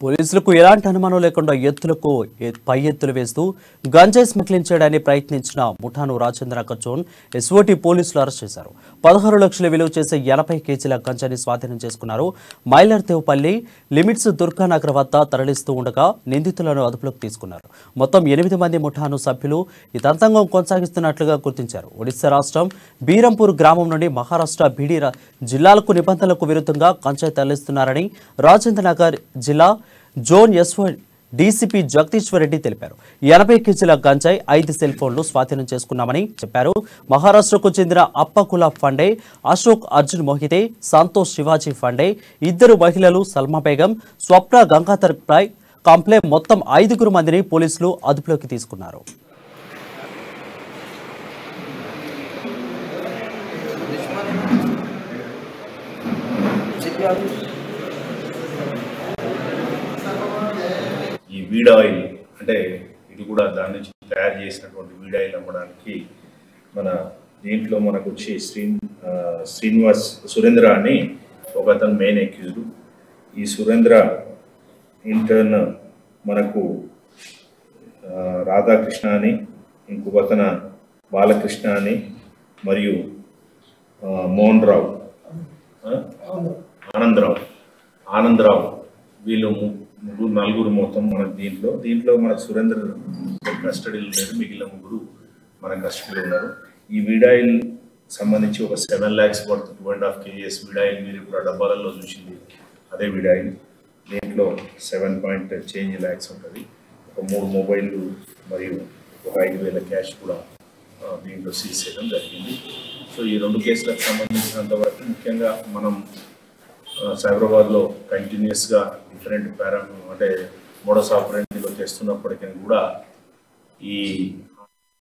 పోలీసులకు ఎలాంటి అనుమానం లేకుండా ఎత్తులకు పై ఎత్తులు వేస్తూ గంజాయి స్మగ్లింగ్ చేయడానికి ప్రయత్నించిన ముఠాను రాజేంద్రనగర్ జోన్ ఎస్ఓటీ పోలీసులు అరెస్ట్ చేశారు. 16 లక్షల విలువ చేసే 80 కేజీల గంజాయిని స్వాధీనం చేసుకున్నారు. మైలర్దేవపల్లి లిమిట్స్ దుర్గానగర్ వద్ద తరలిస్తూ ఉండగా నిందితులను అదుపులోకి తీసుకున్నారు. మొత్తం 8 మంది ముఠాను సభ్యులు ఈ తంతంగం కొనసాగిస్తున్నట్లుగా గుర్తించారు. ఒడిశా రాష్ట్రం బీరంపూర్ గ్రామం నుండి మహారాష్ట్ర బీడీ జిల్లాలకు నిబంధనలకు విరుద్ధంగా గంజాయి తరలిస్తున్నారని రాజేంద్రనగర్ జిల్లా zone SO DCP Jagadishwar Reddy తెలిపారు. 80 కేజీల గంజాయి 5 సెల్ ఫోన్లు స్వాధీనం చేసుకున్నామని చెప్పారు. మహారాష్ట్రకు చెందిన అప్పకుల ఫండే, అశోక్ అర్జున్ మోహితే, సంతోష్ శివాజీ ఫండే, 2 మహిళలు సల్మా బేగం, స్వప్న గంగాధర్ ప్రాయ్ కంప్లే మొత్తం 5 మందిని పోలీసులు అదుపులోకి తీసుకున్నారు. ఈ వీడ్ ఆయిల్ అంటే ఇది కూడా దాని నుంచి తయారు చేసినటువంటి వీడ్ ఆయిల్ అమ్మడానికి మన దీంట్లో మనకు వచ్చి శ్రీనివాస్ సురేంద్ర అని ఒక అతను మెయిన్ అక్యూజ్డ్. ఈ సురేంద్ర ఇంటర్న్ మనకు రాధాకృష్ణ అని, ఇంకొక అతను బాలకృష్ణ అని, మరియు మోహన్ రావు, ఆనందరావు వీళ్ళు నలుగురు మొత్తం మనకు దీంట్లో మనకు సురేంద్ర కస్టడీలో లేదు. మిగిలిన 3 మన కస్టడీలో ఉన్నారు. ఈ వీడాయిల్ సంబంధించి ఒక 7 lakhs వర్త్ 2.5 kgs వీడాయిల్ మీరు ఇప్పుడు డబ్బాలలో చూసింది అదే వీడాయిల్. దీంట్లో 7 lakhs ఉంటుంది. ఒక 3 మొబైళ్ళు మరియు ఒక 5,000 క్యాష్ కూడా దీంట్లో సీజ్ చేయడం జరిగింది. సో ఈ 2 కేసులకు సంబంధించినంత వరకు ముఖ్యంగా మనం సైబరాబాద్లో కంటిన్యూస్గా డిఫరెంట్ అంటే మోడస్ ఆపరేండిలో చేస్తున్నప్పటికీ కూడా ఈ